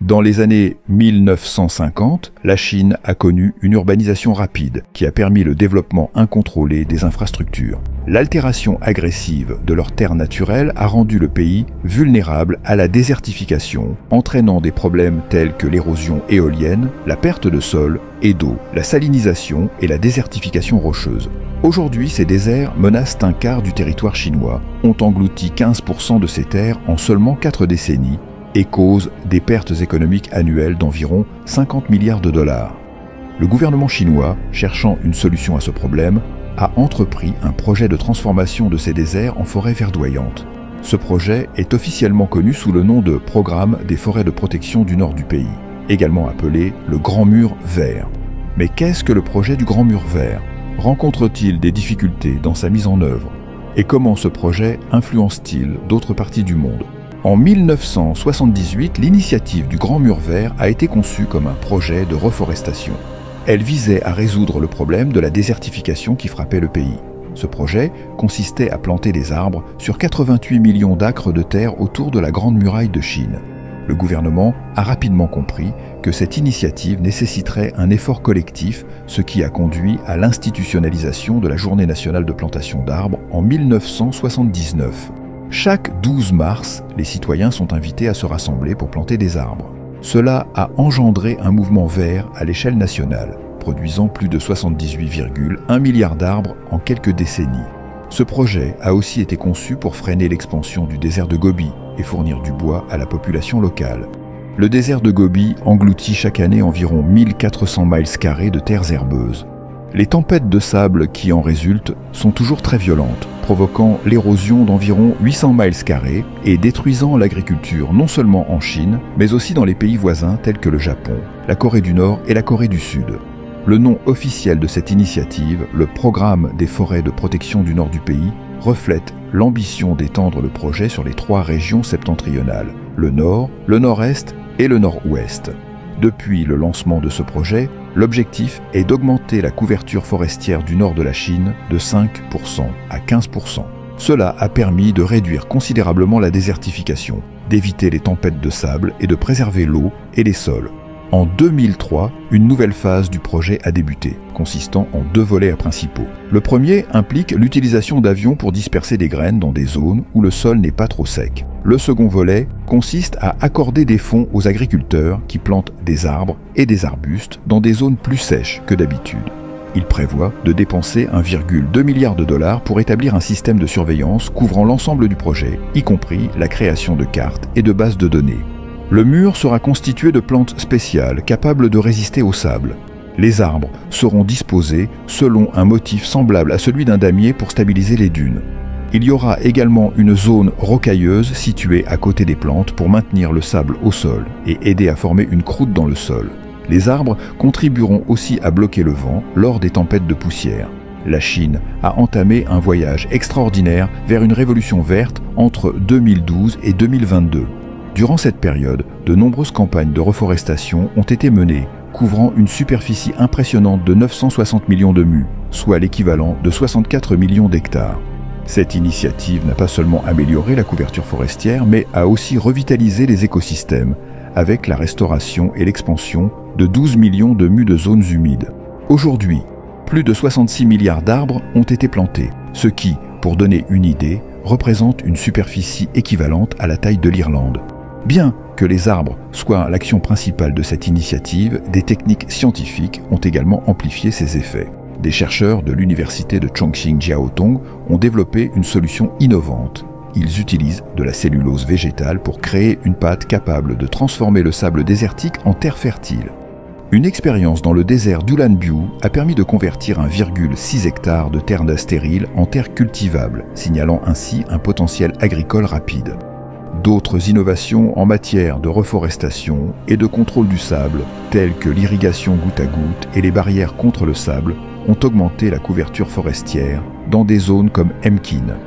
Dans les années 1950, la Chine a connu une urbanisation rapide qui a permis le développement incontrôlé des infrastructures. L'altération agressive de leurs terres naturelles a rendu le pays vulnérable à la désertification, entraînant des problèmes tels que l'érosion éolienne, la perte de sol et d'eau, la salinisation et la désertification rocheuse. Aujourd'hui, ces déserts menacent un quart du territoire chinois, ont englouti 15% de ces terres en seulement 4 décennies, et cause des pertes économiques annuelles d'environ 50 milliards de dollars. Le gouvernement chinois, cherchant une solution à ce problème, a entrepris un projet de transformation de ces déserts en forêts verdoyantes. Ce projet est officiellement connu sous le nom de Programme des forêts de protection du nord du pays, également appelé le Grand Mur Vert. Mais qu'est-ce que le projet du Grand Mur Vert? Rencontre-t-il des difficultés dans sa mise en œuvre? Et comment ce projet influence-t-il d'autres parties du monde? En 1978, l'initiative du Grand Mur Vert a été conçue comme un projet de reforestation. Elle visait à résoudre le problème de la désertification qui frappait le pays. Ce projet consistait à planter des arbres sur 88 millions d'acres de terre autour de la Grande Muraille de Chine. Le gouvernement a rapidement compris que cette initiative nécessiterait un effort collectif, ce qui a conduit à l'institutionnalisation de la Journée nationale de plantation d'arbres en 1979. Chaque 12 mars, les citoyens sont invités à se rassembler pour planter des arbres. Cela a engendré un mouvement vert à l'échelle nationale, produisant plus de 78,1 milliards d'arbres en quelques décennies. Ce projet a aussi été conçu pour freiner l'expansion du désert de Gobi et fournir du bois à la population locale. Le désert de Gobi engloutit chaque année environ 1400 miles carrés de terres herbeuses. Les tempêtes de sable qui en résultent sont toujours très violentes, provoquant l'érosion d'environ 800 miles carrés et détruisant l'agriculture non seulement en Chine, mais aussi dans les pays voisins tels que le Japon, la Corée du Nord et la Corée du Sud. Le nom officiel de cette initiative, le Programme des forêts de protection du nord du pays, reflète l'ambition d'étendre le projet sur les 3 régions septentrionales, le Nord, le Nord-Est et le Nord-Ouest. Depuis le lancement de ce projet, l'objectif est d'augmenter la couverture forestière du nord de la Chine de 5% à 15%. Cela a permis de réduire considérablement la désertification, d'éviter les tempêtes de sable et de préserver l'eau et les sols. En 2003, une nouvelle phase du projet a débuté, consistant en 2 volets principaux. Le premier implique l'utilisation d'avions pour disperser des graines dans des zones où le sol n'est pas trop sec. Le second volet consiste à accorder des fonds aux agriculteurs qui plantent des arbres et des arbustes dans des zones plus sèches que d'habitude. Il prévoit de dépenser 1,2 milliard de dollars pour établir un système de surveillance couvrant l'ensemble du projet, y compris la création de cartes et de bases de données. Le mur sera constitué de plantes spéciales capables de résister au sable. Les arbres seront disposés selon un motif semblable à celui d'un damier pour stabiliser les dunes. Il y aura également une zone rocailleuse située à côté des plantes pour maintenir le sable au sol et aider à former une croûte dans le sol. Les arbres contribueront aussi à bloquer le vent lors des tempêtes de poussière. La Chine a entamé un voyage extraordinaire vers une révolution verte entre 2012 et 2022. Durant cette période, de nombreuses campagnes de reforestation ont été menées, couvrant une superficie impressionnante de 960 millions de mus, soit l'équivalent de 64 millions d'hectares. Cette initiative n'a pas seulement amélioré la couverture forestière, mais a aussi revitalisé les écosystèmes, avec la restauration et l'expansion de 12 millions de mus de zones humides. Aujourd'hui, plus de 66 milliards d'arbres ont été plantés, ce qui, pour donner une idée, représente une superficie équivalente à la taille de l'Irlande. Bien que les arbres soient l'action principale de cette initiative, des techniques scientifiques ont également amplifié ces effets. Des chercheurs de l'université de Chongqing Jiaotong ont développé une solution innovante. Ils utilisent de la cellulose végétale pour créer une pâte capable de transformer le sable désertique en terre fertile. Une expérience dans le désert d'Ulanbu a permis de convertir 1,6 hectare de terre stérile en terre cultivable, signalant ainsi un potentiel agricole rapide. D'autres innovations en matière de reforestation et de contrôle du sable, telles que l'irrigation goutte à goutte et les barrières contre le sable, ont augmenté la couverture forestière dans des zones comme Emkin.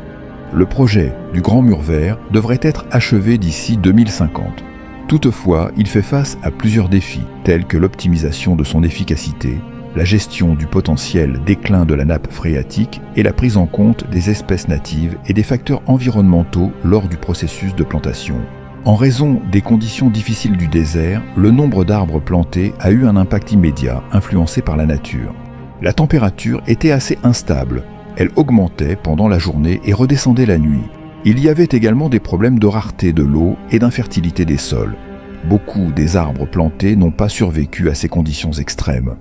Le projet du Grand Mur Vert devrait être achevé d'ici 2050. Toutefois, il fait face à plusieurs défis, tels que l'optimisation de son efficacité, la gestion du potentiel déclin de la nappe phréatique et la prise en compte des espèces natives et des facteurs environnementaux lors du processus de plantation. En raison des conditions difficiles du désert, le nombre d'arbres plantés a eu un impact immédiat, influencé par la nature. La température était assez instable. Elle augmentait pendant la journée et redescendait la nuit. Il y avait également des problèmes de rareté de l'eau et d'infertilité des sols. Beaucoup des arbres plantés n'ont pas survécu à ces conditions extrêmes.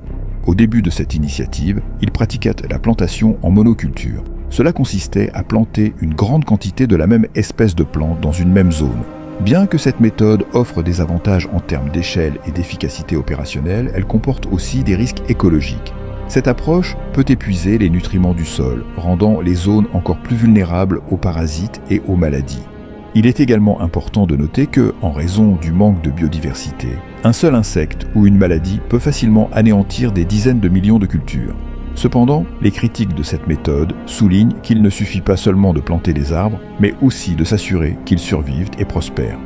Au début de cette initiative, ils pratiquaient la plantation en monoculture. Cela consistait à planter une grande quantité de la même espèce de plante dans une même zone. Bien que cette méthode offre des avantages en termes d'échelle et d'efficacité opérationnelle, elle comporte aussi des risques écologiques. Cette approche peut épuiser les nutriments du sol, rendant les zones encore plus vulnérables aux parasites et aux maladies. Il est également important de noter que, en raison du manque de biodiversité, un seul insecte ou une maladie peut facilement anéantir des dizaines de millions de cultures. Cependant, les critiques de cette méthode soulignent qu'il ne suffit pas seulement de planter des arbres, mais aussi de s'assurer qu'ils survivent et prospèrent.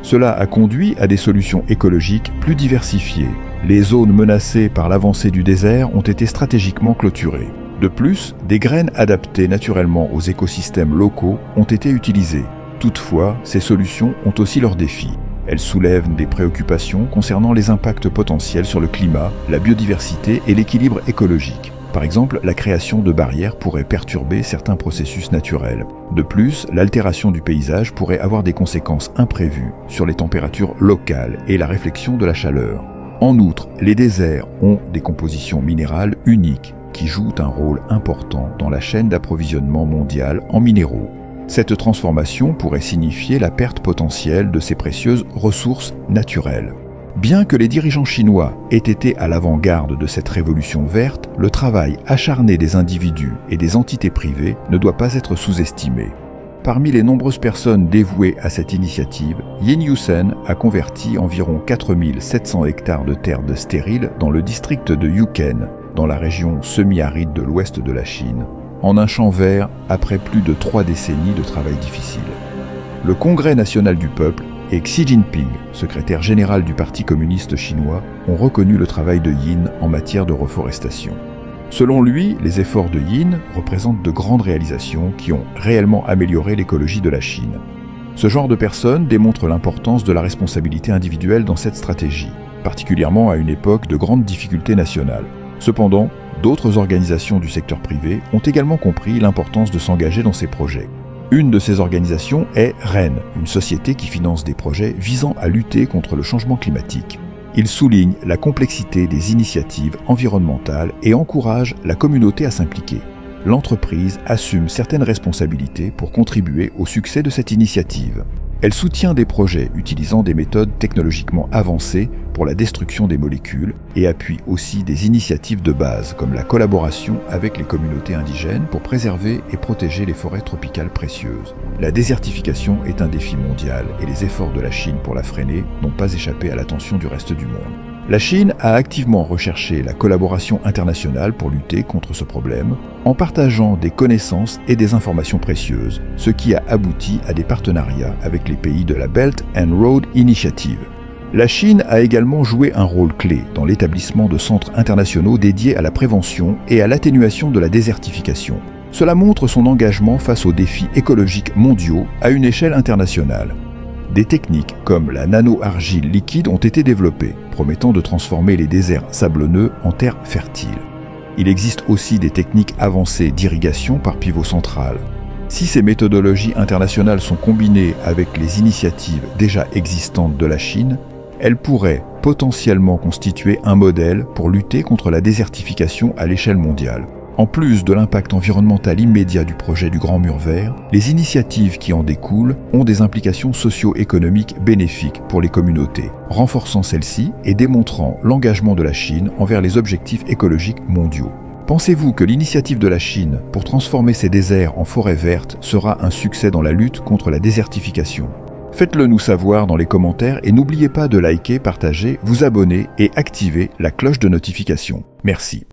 Cela a conduit à des solutions écologiques plus diversifiées. Les zones menacées par l'avancée du désert ont été stratégiquement clôturées. De plus, des graines adaptées naturellement aux écosystèmes locaux ont été utilisées. Toutefois, ces solutions ont aussi leurs défis. Elles soulèvent des préoccupations concernant les impacts potentiels sur le climat, la biodiversité et l'équilibre écologique. Par exemple, la création de barrières pourrait perturber certains processus naturels. De plus, l'altération du paysage pourrait avoir des conséquences imprévues sur les températures locales et la réflexion de la chaleur. En outre, les déserts ont des compositions minérales uniques qui jouent un rôle important dans la chaîne d'approvisionnement mondiale en minéraux. Cette transformation pourrait signifier la perte potentielle de ces précieuses ressources naturelles. Bien que les dirigeants chinois aient été à l'avant-garde de cette révolution verte, le travail acharné des individus et des entités privées ne doit pas être sous-estimé. Parmi les nombreuses personnes dévouées à cette initiative, Yin Yusen a converti environ 4700 hectares de terres stériles dans le district de Yuken, dans la région semi-aride de l'ouest de la Chine, en un champ vert après plus de 3 décennies de travail difficile. Le Congrès national du peuple et Xi Jinping, secrétaire général du Parti communiste chinois, ont reconnu le travail de Yin en matière de reforestation. Selon lui, les efforts de Yin représentent de grandes réalisations qui ont réellement amélioré l'écologie de la Chine. Ce genre de personnes démontre l'importance de la responsabilité individuelle dans cette stratégie, particulièrement à une époque de grandes difficultés nationales. Cependant, d'autres organisations du secteur privé ont également compris l'importance de s'engager dans ces projets. Une de ces organisations est REN, une société qui finance des projets visant à lutter contre le changement climatique. Il souligne la complexité des initiatives environnementales et encourage la communauté à s'impliquer. L'entreprise assume certaines responsabilités pour contribuer au succès de cette initiative. Elle soutient des projets utilisant des méthodes technologiquement avancées pour la destruction des molécules et appuie aussi des initiatives de base comme la collaboration avec les communautés indigènes pour préserver et protéger les forêts tropicales précieuses. La désertification est un défi mondial et les efforts de la Chine pour la freiner n'ont pas échappé à l'attention du reste du monde. La Chine a activement recherché la collaboration internationale pour lutter contre ce problème, en partageant des connaissances et des informations précieuses, ce qui a abouti à des partenariats avec les pays de la Belt and Road Initiative. La Chine a également joué un rôle clé dans l'établissement de centres internationaux dédiés à la prévention et à l'atténuation de la désertification. Cela montre son engagement face aux défis écologiques mondiaux à une échelle internationale. Des techniques comme la nano-argile liquide ont été développées, promettant de transformer les déserts sablonneux en terres fertiles. Il existe aussi des techniques avancées d'irrigation par pivot central. Si ces méthodologies internationales sont combinées avec les initiatives déjà existantes de la Chine, elles pourraient potentiellement constituer un modèle pour lutter contre la désertification à l'échelle mondiale. En plus de l'impact environnemental immédiat du projet du Grand Mur Vert, les initiatives qui en découlent ont des implications socio-économiques bénéfiques pour les communautés, renforçant celles-ci et démontrant l'engagement de la Chine envers les objectifs écologiques mondiaux. Pensez-vous que l'initiative de la Chine pour transformer ces déserts en forêts vertes sera un succès dans la lutte contre la désertification ? Faites-le nous savoir dans les commentaires et n'oubliez pas de liker, partager, vous abonner et activer la cloche de notification. Merci.